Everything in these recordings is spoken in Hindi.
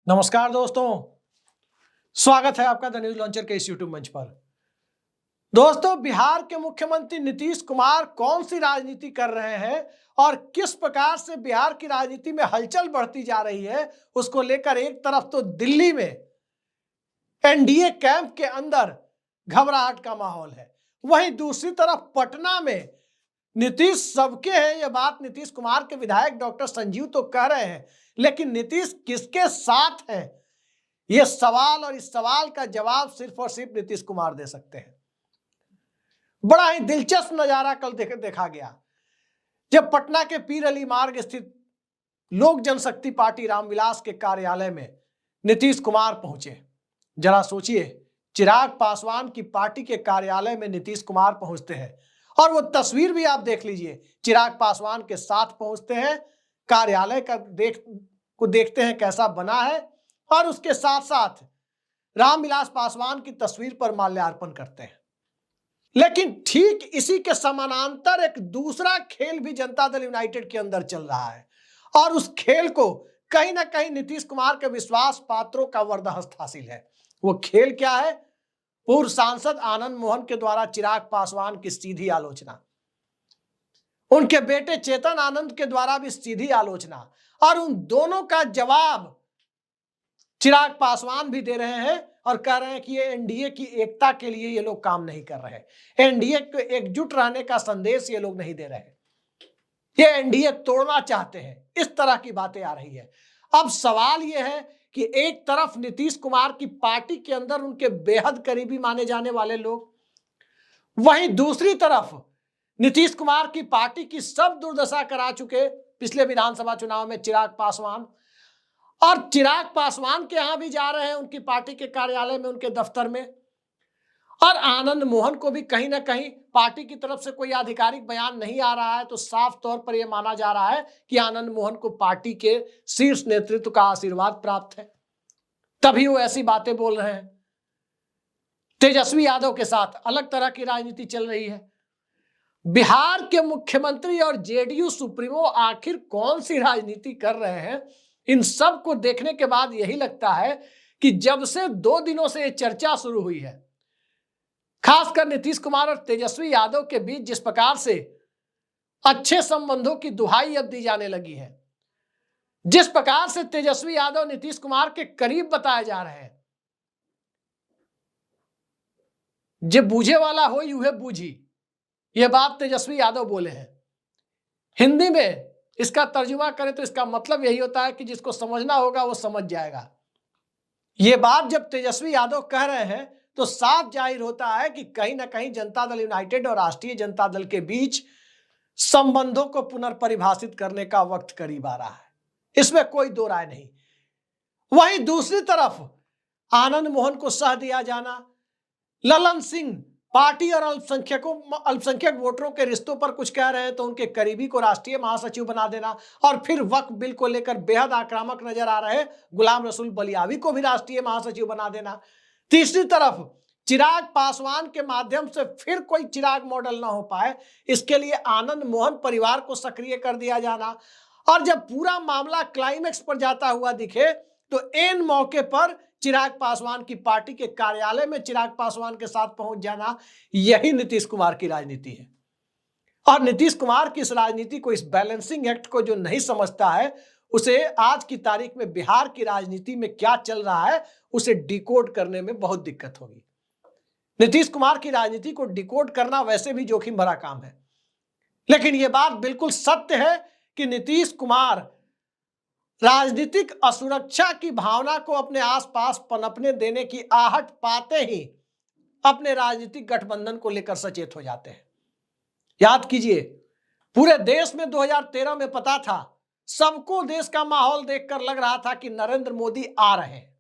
नमस्कार दोस्तों, स्वागत है आपका द न्यूज लॉन्चर के इस यूट्यूब मंच पर। दोस्तों, बिहार के मुख्यमंत्री नीतीश कुमार कौन सी राजनीति कर रहे हैं और किस प्रकार से बिहार की राजनीति में हलचल बढ़ती जा रही है, उसको लेकर एक तरफ तो दिल्ली में एनडीए कैंप के अंदर घबराहट का माहौल है, वहीं दूसरी तरफ पटना में नीतीश सबके हैं। यह बात नीतीश कुमार के विधायक डॉक्टर संजीव तो कह रहे हैं, लेकिन नीतीश किसके साथ है, यह सवाल और इस सवाल का जवाब सिर्फ और सिर्फ नीतीश कुमार दे सकते हैं। बड़ा ही दिलचस्प नजारा कल देखा गया जब पटना के पीर अली मार्ग स्थित लोक जनशक्ति पार्टी रामविलास के कार्यालय में नीतीश कुमार पहुंचे। जरा सोचिए, चिराग पासवान की पार्टी के कार्यालय में नीतीश कुमार पहुंचते हैं और वो तस्वीर भी आप देख लीजिए। चिराग पासवान के साथ पहुंचते हैं, कार्यालय का देखते हैं कैसा बना है और उसके साथ साथ रामविलास पासवान की तस्वीर पर माल्यार्पण करते हैं। लेकिन ठीक इसी के समानांतर एक दूसरा खेल भी जनता दल यूनाइटेड के अंदर चल रहा है और उस खेल को कहीं ना कहीं नीतीश कुमार के विश्वास पात्रों का वरदहस्त हासिल है। वो खेल क्या है? पूर्व सांसद आनंद मोहन के द्वारा चिराग पासवान की सीधी आलोचना, उनके बेटे चेतन आनंद के द्वारा भी सीधी आलोचना, और उन दोनों का जवाब चिराग पासवान भी दे रहे हैं और कह रहे हैं कि ये एनडीए की एकता के लिए ये लोग काम नहीं कर रहे, एनडीए को एकजुट रहने का संदेश ये लोग नहीं दे रहे, ये एनडीए तोड़ना चाहते हैं। इस तरह की बातें आ रही है। अब सवाल यह है कि एक तरफ नीतीश कुमार की पार्टी के अंदर उनके बेहद करीबी माने जाने वाले लोग, वहीं दूसरी तरफ नीतीश कुमार की पार्टी की सब दुर्दशा करा चुके पिछले विधानसभा चुनाव में चिराग पासवान, और चिराग पासवान के यहां भी जा रहे हैं, उनकी पार्टी के कार्यालय में, उनके दफ्तर में, और आनंद मोहन को भी कहीं ना कहीं पार्टी की तरफ से कोई आधिकारिक बयान नहीं आ रहा है, तो साफ तौर पर यह माना जा रहा है कि आनंद मोहन को पार्टी के शीर्ष नेतृत्व का आशीर्वाद प्राप्त है, तभी वो ऐसी बातें बोल रहे हैं। तेजस्वी यादव के साथ अलग तरह की राजनीति चल रही है। बिहार के मुख्यमंत्री और जेडीयू सुप्रीमो आखिर कौन सी राजनीति कर रहे हैं, इन सब को देखने के बाद यही लगता है कि जब से 2 दिनों से यह चर्चा शुरू हुई है, खासकर नीतीश कुमार और तेजस्वी यादव के बीच जिस प्रकार से अच्छे संबंधों की दुहाई अब दी जाने लगी है, जिस प्रकार से तेजस्वी यादव नीतीश कुमार के करीब बताए जा रहे हैं, जे बूझे वाला हो यूहे बूझी, यह बात तेजस्वी यादव बोले हैं। हिंदी में इसका तर्जुमा करें तो इसका मतलब यही होता है कि जिसको समझना होगा वो समझ जाएगा। यह बात जब तेजस्वी यादव कह रहे हैं तो साफ जाहिर होता है कि कहीं ना कहीं जनता दल यूनाइटेड और राष्ट्रीय जनता दल के बीच संबंधों को पुनर्परिभाषित करने का वक्त करीब आ रहा है, इसमें कोई दो राय नहीं। वहीं दूसरी तरफ आनंद मोहन को सह दिया जाना, ललन सिंह पार्टी और अल्पसंख्यक वोटरों के रिश्तों पर कुछ कह रहे हैं तो उनके करीबी को राष्ट्रीय महासचिव बना देना, और फिर वक्फ बिल को लेकर बेहद आक्रामक नजर आ रहे गुलाम रसूल बलियावी को भी राष्ट्रीय महासचिव बना देना। तीसरी तरफ चिराग पासवान के माध्यम से फिर कोई चिराग मॉडल ना हो पाए, इसके लिए आनंद मोहन परिवार को सक्रिय कर दिया जाना, और जब पूरा मामला क्लाइमेक्स पर जाता हुआ दिखे तो एन मौके पर चिराग पासवान की पार्टी के कार्यालय में चिराग पासवान के साथ पहुंच जाना, यही नीतीश कुमार की राजनीति है। और नीतीश कुमार की इस राजनीति को, इस बैलेंसिंग एक्ट को जो नहीं समझता है, उसे आज की तारीख में बिहार की राजनीति में क्या चल रहा है उसे डिकोड करने में बहुत दिक्कत होगी। नीतीश कुमार की राजनीति को डिकोड करना वैसे भी जोखिम भरा काम है, लेकिन यह बात बिल्कुल सत्य है कि नीतीश कुमार राजनीतिक असुरक्षा की भावना को अपने आसपास पनपने देने की आहट पाते ही अपने राजनीतिक गठबंधन को लेकर सचेत हो जाते हैं। याद कीजिए, पूरे देश में 2013 में पता था, सबको देश का माहौल देखकर लग रहा था कि नरेंद्र मोदी आ रहे हैं।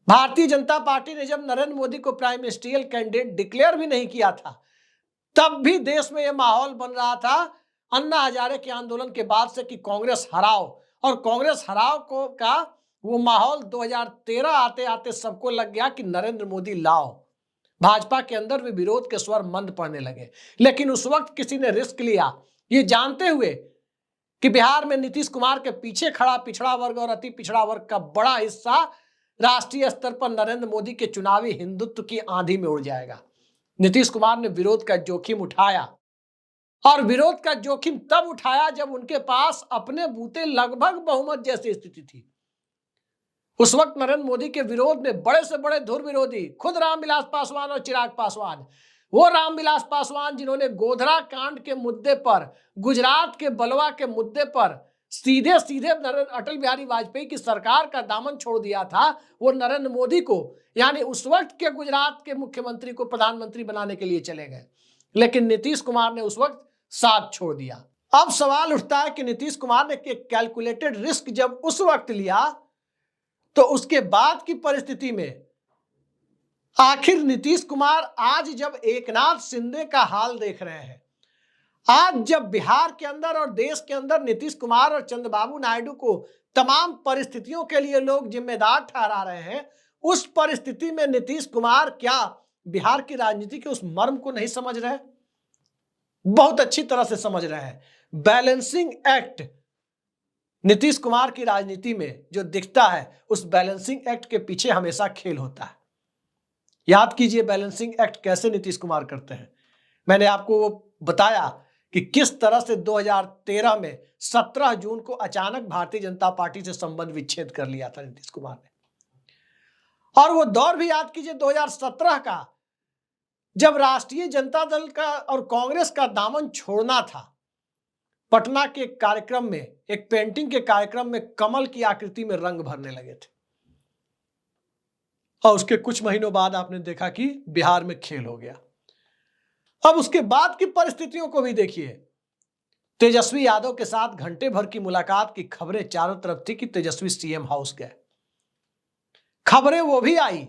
भारतीय जनता पार्टी ने जब नरेंद्र मोदी को प्राइम मिनिस्ट्रियल कैंडिडेट डिक्लेयर भी नहीं किया था, तब भी देश में यह माहौल बन रहा था अन्ना हजारे के आंदोलन के बाद से कि कांग्रेस हराओ, और कांग्रेस हराओ को का वो माहौल 2013 आते आते सबको लग गया कि नरेंद्र मोदी लाओ। भाजपा के अंदर भी विरोध के स्वर मंद पड़ने लगे, लेकिन उस वक्त किसी ने रिस्क लिया, ये जानते हुए कि बिहार में नीतीश कुमार के पीछे खड़ा पिछड़ा वर्ग और अति पिछड़ा वर्ग का बड़ा हिस्सा राष्ट्रीय स्तर पर नरेंद्र मोदी के चुनावी हिंदुत्व की आंधी में उड़ जाएगा। नीतीश कुमार ने विरोध का जोखिम उठाया, और विरोध का जोखिम तब उठाया जब उनके पास अपने बूते लगभग बहुमत जैसी स्थिति थी। उस वक्त नरेंद्र मोदी के विरोध में बड़े से बड़े धुर विरोधी खुद रामविलास पासवान और चिराग पासवान, वो रामविलास पासवान जिन्होंने गोधरा कांड के मुद्दे पर, गुजरात के बलवा के मुद्दे पर सीधे सीधे अटल बिहारी वाजपेयी की सरकार का दामन छोड़ दिया था, वो नरेंद्र मोदी को यानी उस वक्त के गुजरात के मुख्यमंत्री को प्रधानमंत्री बनाने के लिए चले गए। लेकिन नीतीश कुमार ने उस वक्त साथ छोड़ दिया। अब सवाल उठता है कि नीतीश कुमार ने कैलकुलेटेड रिस्क जब उस वक्त लिया, तो उसके बाद की परिस्थिति में आखिर नीतीश कुमार आज जब एकनाथ शिंदे का हाल देख रहे हैं, आज जब बिहार के अंदर और देश के अंदर नीतीश कुमार और चंद्रबाबू नायडू को तमाम परिस्थितियों के लिए लोग जिम्मेदार ठहरा रहे हैं, उस परिस्थिति में नीतीश कुमार क्या बिहार की राजनीति के उस मर्म को नहीं समझ रहे? बहुत अच्छी तरह से समझ रहे हैं। बैलेंसिंग एक्ट नीतीश कुमार की राजनीति में जो दिखता है, उस बैलेंसिंग एक्ट के पीछे हमेशा खेल होता है। याद कीजिए बैलेंसिंग एक्ट कैसे नीतीश कुमार करते हैं। मैंने आपको वो बताया कि किस तरह से 2013 में 17 जून को अचानक भारतीय जनता पार्टी से संबंध विच्छेद कर लिया था नीतीश कुमार ने। और वो दौर भी याद कीजिए 2017 का, जब राष्ट्रीय जनता दल का और कांग्रेस का दामन छोड़ना था। पटना के कार्यक्रम में, एक पेंटिंग के कार्यक्रम में कमल की आकृति में रंग भरने लगे थे, और उसके कुछ महीनों बाद आपने देखा कि बिहार में खेल हो गया। अब उसके बाद की परिस्थितियों को भी देखिए। तेजस्वी यादव के साथ घंटे भर की मुलाकात की खबरें चारों तरफ थी कि तेजस्वी सीएम हाउस गए। खबरें वो भी आई,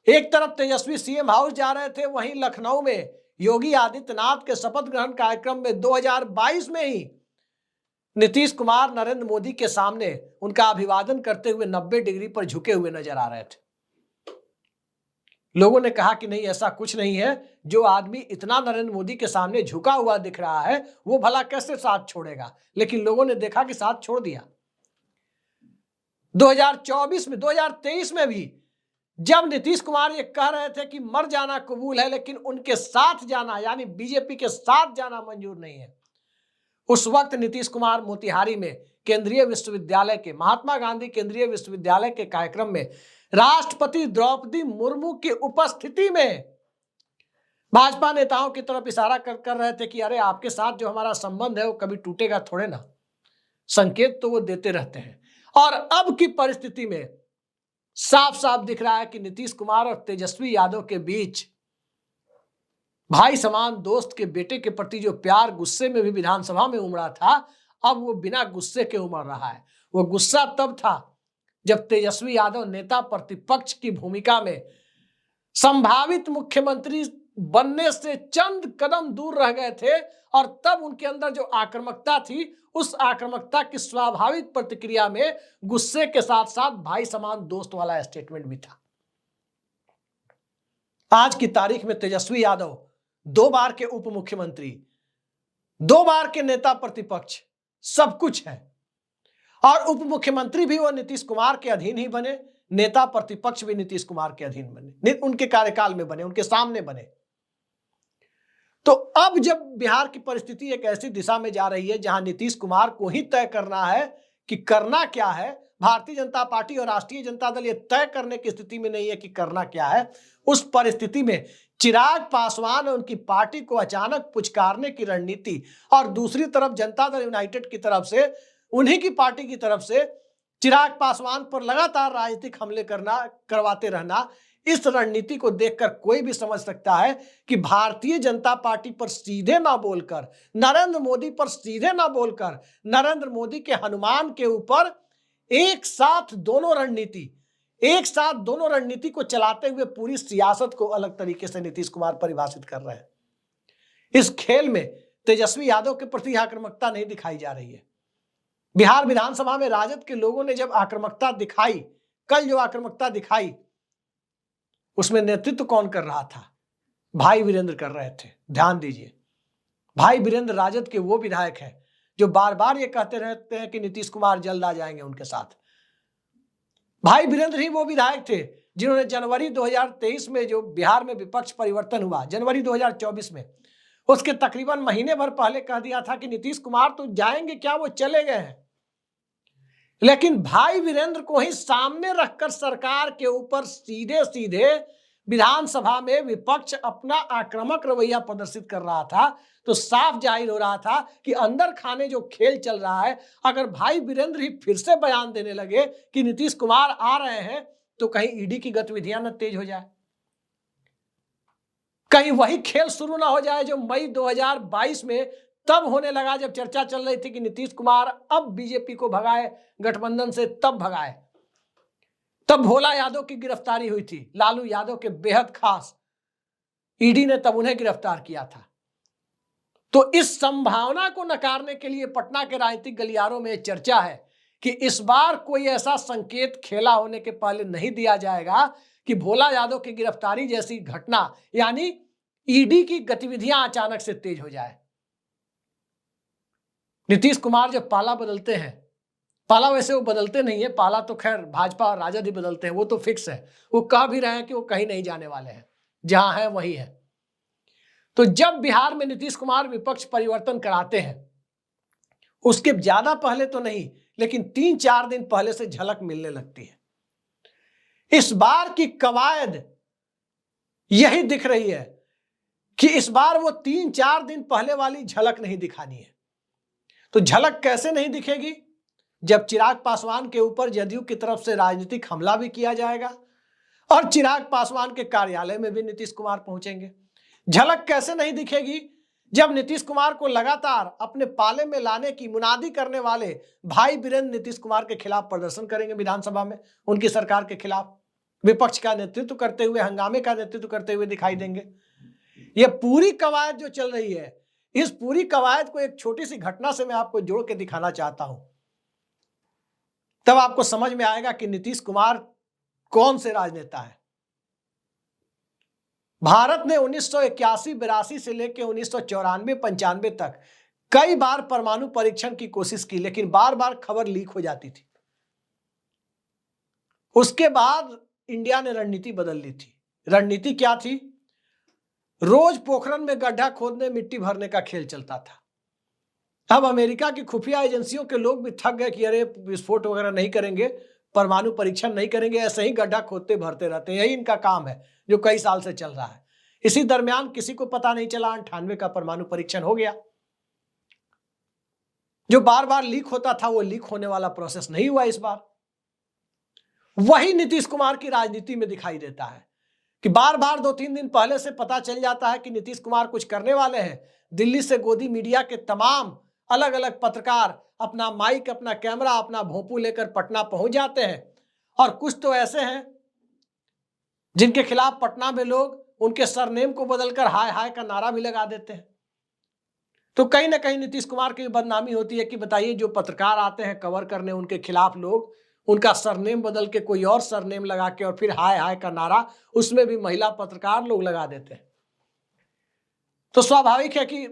एक तरफ तेजस्वी सीएम हाउस जा रहे थे, वहीं लखनऊ में योगी आदित्यनाथ के शपथ ग्रहण कार्यक्रम में 2022 में ही नीतीश कुमार नरेंद्र मोदी के सामने उनका अभिवादन करते हुए 90 डिग्री पर झुके हुए नजर आ रहे थे। लोगों ने कहा कि नहीं, ऐसा कुछ नहीं है, जो आदमी इतना नरेंद्र मोदी के सामने झुका हुआ दिख रहा है वो भला कैसे साथ छोड़ेगा। लेकिन लोगों ने देखा कि साथ छोड़ दिया। 2024 में, 2023 में भी जब नीतीश कुमार ये कह रहे थे कि मर जाना कबूल है, लेकिन उनके साथ जाना यानी बीजेपी के साथ जाना मंजूर नहीं है, उस वक्त नीतीश कुमार मोतिहारी में केंद्रीय विश्वविद्यालय के, महात्मा गांधी केंद्रीय विश्वविद्यालय के कार्यक्रम में राष्ट्रपति द्रौपदी मुर्मू की उपस्थिति में भाजपा नेताओं की तरफ इशारा कर रहे थे कि अरे आपके साथ जो हमारा संबंध है वो कभी टूटेगा थोड़े ना। संकेत तो वो देते रहते हैं। और अब की परिस्थिति में साफ साफ दिख रहा है कि नीतीश कुमार और तेजस्वी यादव के बीच भाई समान दोस्त के बेटे के प्रति जो प्यार गुस्से में भी विधानसभा में उमड़ा था, अब वो बिना गुस्से के उमड़ रहा है। वो गुस्सा तब था जब तेजस्वी यादव नेता प्रतिपक्ष की भूमिका में संभावित मुख्यमंत्री बनने से चंद कदम दूर रह गए थे, और तब उनके अंदर जो आक्रामकता थी, उस आक्रामकता की स्वाभाविक प्रतिक्रिया में गुस्से के साथ साथ भाई समान दोस्त वाला स्टेटमेंट भी था। आज की तारीख में तेजस्वी यादव 2 बार के उप मुख्यमंत्री, 2 बार के नेता प्रतिपक्ष, सब कुछ है। और उप मुख्यमंत्री भी वो नीतीश कुमार के अधीन ही बने, नेता प्रतिपक्ष भी नीतीश कुमार के अधीन बने, उनके कार्यकाल में बने, उनके सामने बने। तो अब जब बिहार की परिस्थिति एक ऐसी दिशा में जा रही है जहां नीतीश कुमार को ही तय करना है कि करना क्या है, भारतीय जनता पार्टी और राष्ट्रीय जनता दल ये तय करने की स्थिति में नहीं है कि करना क्या है, उस परिस्थिति में चिराग पासवान और उनकी पार्टी को अचानक पुचकारने की रणनीति, और दूसरी तरफ जनता दल यूनाइटेड की तरफ से, उन्हीं की पार्टी की तरफ से चिराग पासवान पर लगातार राजनीतिक हमले करवाते रहना, इस रणनीति को देखकर कोई भी समझ सकता है कि भारतीय जनता पार्टी पर सीधे ना बोलकर, नरेंद्र मोदी पर सीधे ना बोलकर, नरेंद्र मोदी के हनुमान के ऊपर एक साथ दोनों रणनीति को चलाते हुए पूरी सियासत को अलग तरीके से नीतीश कुमार परिभाषित कर रहे हैं। इस खेल में तेजस्वी यादव के प्रति आक्रामकता नहीं दिखाई जा रही है। बिहार विधानसभा में राजद के लोगों ने जब आक्रामकता दिखाई, कल जो आक्रामकता दिखाई, उसमें नेतृत्व कौन कर रहा था? भाई वीरेंद्र कर रहे थे। ध्यान दीजिए, भाई वीरेंद्र राजद के वो विधायक हैं जो बार बार ये कहते रहते हैं कि नीतीश कुमार जल्द आ जाएंगे उनके साथ। भाई वीरेंद्र ही वो विधायक थे जिन्होंने जनवरी 2023 में जो बिहार में विपक्ष परिवर्तन हुआ, जनवरी 2024 में, उसके तकरीबन महीने भर पहले कह दिया था कि नीतीश कुमार तो जाएंगे क्या, वो चले गए हैं। लेकिन भाई वीरेंद्र को ही सामने रखकर सरकार के ऊपर सीधे सीधे विधानसभा में विपक्ष अपना आक्रामक रवैया प्रदर्शित कर रहा था, तो साफ जाहिर हो रहा था कि अंदर खाने जो खेल चल रहा है, अगर भाई वीरेंद्र ही फिर से बयान देने लगे कि नीतीश कुमार आ रहे हैं, तो कहीं ईडी की गतिविधियां न तेज हो जाए, कहीं वही खेल शुरू ना हो जाए जो मई 2022 में तब होने लगा जब चर्चा चल रही थी कि नीतीश कुमार अब बीजेपी को भगाए गठबंधन से, तब भगाए। तब भोला यादव की गिरफ्तारी हुई थी, लालू यादव के बेहद खास, ईडी ने तब उन्हें गिरफ्तार किया था। तो इस संभावना को नकारने के लिए पटना के राजनीतिक गलियारों में चर्चा है कि इस बार कोई ऐसा संकेत खेला होने के पहले नहीं दिया जाएगा कि भोला यादव की गिरफ्तारी जैसी घटना, यानी ईडी की गतिविधियां अचानक से तेज हो जाए। नीतीश कुमार जब पाला बदलते हैं, पाला वैसे वो बदलते नहीं है, पाला तो खैर भाजपा और राजद ही बदलते हैं, वो तो फिक्स है, वो कह भी रहे हैं कि वो कहीं नहीं जाने वाले हैं, जहां है वही है। तो जब बिहार में नीतीश कुमार विपक्ष परिवर्तन कराते हैं, उसके ज्यादा पहले तो नहीं, लेकिन 3-4 दिन पहले से झलक मिलने लगती है। इस बार की कवायद यही दिख रही है कि इस बार वो 3-4 दिन पहले वाली झलक नहीं दिखानी है। तो झलक कैसे नहीं दिखेगी? जब चिराग पासवान के ऊपर जदयू की तरफ से राजनीतिक हमला भी किया जाएगा और चिराग पासवान के कार्यालय में भी नीतीश कुमार पहुंचेंगे। झलक कैसे नहीं दिखेगी? जब नीतीश कुमार को लगातार अपने पाले में लाने की मुनादी करने वाले भाई वीरेंद्र नीतीश कुमार के खिलाफ प्रदर्शन करेंगे विधानसभा में, उनकी सरकार के खिलाफ विपक्ष का नेतृत्व करते हुए, हंगामे का नेतृत्व करते हुए दिखाई देंगे। ये पूरी कवायद जो चल रही है, इस पूरी कवायद को एक छोटी सी घटना से मैं आपको जोड़ के दिखाना चाहता हूं, तब आपको समझ में आएगा कि नीतीश कुमार कौन से राजनेता है। भारत ने 1981-82 से लेकर 1994-95 तक कई बार परमाणु परीक्षण की कोशिश की, लेकिन बार बार खबर लीक हो जाती थी। उसके बाद इंडिया ने रणनीति बदल ली थी। रणनीति क्या थी? रोज पोखरण में गड्ढा खोदने, मिट्टी भरने का खेल चलता था। अब अमेरिका की खुफिया एजेंसियों के लोग भी थक गए कि अरे विस्फोट वगैरह नहीं करेंगे, परमाणु परीक्षण नहीं करेंगे, ऐसे ही गड्ढा खोदते भरते रहते हैं, यही इनका काम है जो कई साल से चल रहा है। इसी दरमियान किसी को पता नहीं चला 98 का परमाणु परीक्षण हो गया। जो बार बार लीक होता था वो लीक होने वाला प्रोसेस नहीं हुआ इस बार। वही नीतीश कुमार की राजनीति में दिखाई देता है कि बार बार 2-3 दिन पहले से पता चल जाता है कि नीतीश कुमार कुछ करने वाले हैं। दिल्ली से गोदी मीडिया के तमाम अलग अलग पत्रकार अपना माइक, अपना कैमरा, अपना भोंपू लेकर पटना पहुंच जाते हैं, और कुछ तो ऐसे हैं जिनके खिलाफ पटना में लोग उनके सरनेम को बदलकर हाय हाय का नारा भी लगा देते हैं। तो कहीं ना कहीं नीतीश कुमार की बदनामी होती है कि बताइए, जो पत्रकार आते हैं कवर करने, उनके खिलाफ लोग उनका सरनेम बदल के कोई और सरनेम लगा के और फिर हाय हाय का नारा, उसमें भी महिला पत्रकार लोग लगा देते हैं। तो स्वाभाविक है कि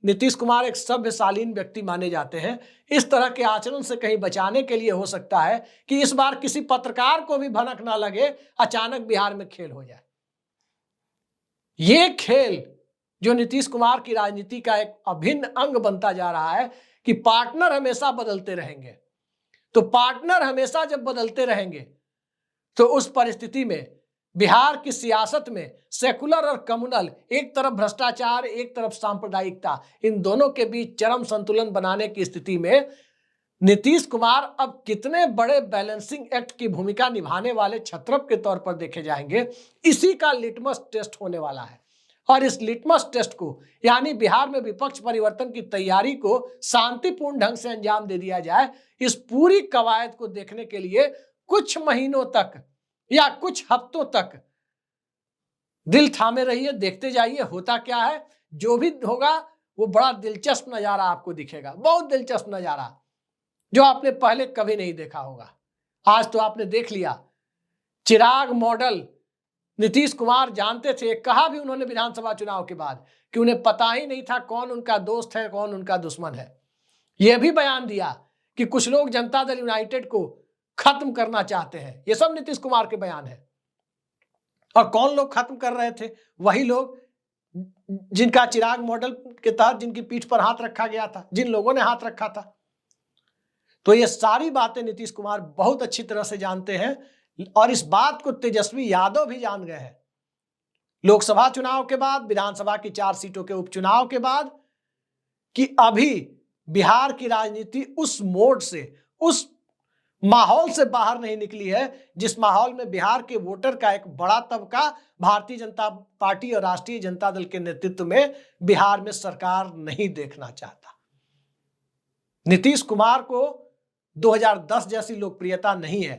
नीतीश कुमार एक सभ्यशालीन व्यक्ति माने जाते हैं। इस तरह के आचरण से कहीं बचाने के लिए हो सकता है कि इस बार किसी पत्रकार को भी भनक ना लगे, अचानक बिहार में खेल हो जाए। ये खेल जो नीतीश कुमार की राजनीति का एक अभिन्न अंग बनता जा रहा है कि पार्टनर हमेशा बदलते रहेंगे। तो पार्टनर हमेशा जब बदलते रहेंगे तो उस परिस्थिति में बिहार की सियासत में सेकुलर और कम्युनल, एक तरफ भ्रष्टाचार, एक तरफ सांप्रदायिकता, इन दोनों के बीच चरम संतुलन बनाने की स्थिति में नीतीश कुमार अब कितने बड़े बैलेंसिंग एक्ट की भूमिका निभाने वाले छत्रप के तौर पर देखे जाएंगे, इसी का लिटमस टेस्ट होने वाला है। और इस लिटमस टेस्ट को, यानी बिहार में विपक्ष परिवर्तन की तैयारी को शांतिपूर्ण ढंग से अंजाम दे दिया जाए, इस पूरी कवायद को देखने के लिए कुछ महीनों तक या कुछ हफ्तों तक दिल थामे रहिए, देखते जाइए होता क्या है। जो भी होगा वो बड़ा दिलचस्प नजारा आपको दिखेगा, बहुत दिलचस्प नजारा जो आपने पहले कभी नहीं देखा होगा। आज तो आपने देख लिया, चिराग मॉडल नीतीश कुमार जानते थे, कहा भी उन्होंने विधानसभा चुनाव के बाद कि उन्हें पता ही नहीं था कौन उनका दोस्त है, कौन उनका दुश्मन है। यह भी बयान दिया कि कुछ लोग जनता दल यूनाइटेड को खत्म करना चाहते हैं। ये सब नीतीश कुमार के बयान है। और कौन लोग खत्म कर रहे थे? वही लोग जिनका चिराग मॉडल के तहत जिनकी पीठ पर हाथ रखा गया था, जिन लोगों ने हाथ रखा था। तो ये सारी बातें नीतीश कुमार बहुत अच्छी तरह से जानते हैं और इस बात को तेजस्वी यादव भी जान गए हैं। लोकसभा चुनाव के बाद, विधानसभा की 4 सीटों के उपचुनाव के बाद, कि अभी बिहार की राजनीति उस मोड से, उस माहौल से बाहर नहीं निकली है जिस माहौल में बिहार के वोटर का एक बड़ा तबका भारतीय जनता पार्टी और राष्ट्रीय जनता दल के नेतृत्व में बिहार में सरकार नहीं देखना चाहता। नीतीश कुमार को 2010 जैसी लोकप्रियता नहीं है,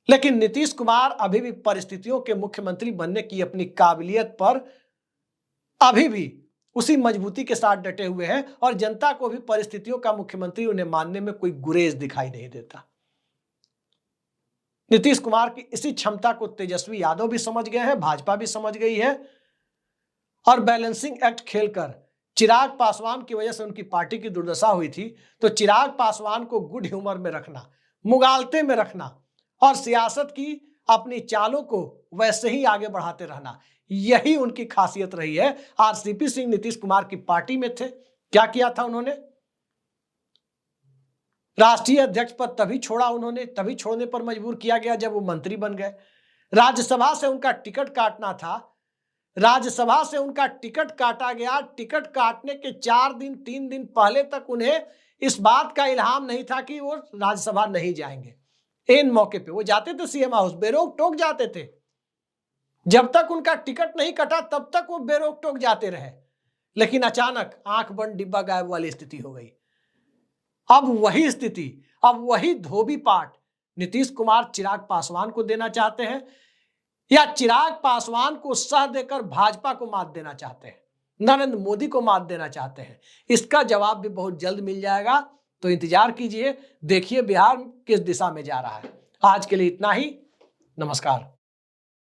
लेकिन नीतीश कुमार अभी भी परिस्थितियों के मुख्यमंत्री बनने की अपनी काबिलियत पर अभी भी उसी मजबूती के साथ डटे हुए हैं और जनता को भी परिस्थितियों का मुख्यमंत्री उन्हें मानने में कोई गुरेज दिखाई नहीं देता। नीतीश कुमार की इसी क्षमता को तेजस्वी यादव भी समझ गए हैं, भाजपा भी समझ गई है और बैलेंसिंग एक्ट खेलकर चिराग पासवान की वजह से उनकी पार्टी की दुर्दशा हुई थी, तो चिराग पासवान को गुड ह्यूमर में रखना, मुगालते में रखना और सियासत की अपनी चालों को वैसे ही आगे बढ़ाते रहना, यही उनकी खासियत रही है। आरसीपी सिंह नीतीश कुमार की पार्टी में थे, क्या किया था उन्होंने? राष्ट्रीय अध्यक्ष पद तभी छोड़ा उन्होंने, तभी छोड़ने पर मजबूर किया गया जब वो मंत्री बन गए। राज्यसभा से उनका टिकट काटना था, राज्यसभा से उनका टिकट काटा गया। टिकट काटने के 4 दिन 3 दिन पहले तक उन्हें इस बात का इल्हाम नहीं था कि वो राज्यसभा नहीं जाएंगे। इन मौके पे वो जाते थे सीएम हाउस, बेरोक टोक जाते थे। जब तक उनका टिकट नहीं कटा तब तक वो बेरोक टोक जाते रहे, लेकिन अचानक आंख बंद डिब्बा गायब वाली स्थिति हो गई। अब वही स्थिति, अब वही धोबी पाठ नीतीश कुमार चिराग पासवान को देना चाहते हैं या चिराग पासवान को सह देकर भाजपा को मात देना चाहते हैं, नरेंद्र मोदी को मात देना चाहते हैं? इसका जवाब भी बहुत जल्द मिल जाएगा, तो इंतजार कीजिए, देखिए बिहार किस दिशा में जा रहा है। आज के लिए इतना ही, नमस्कार।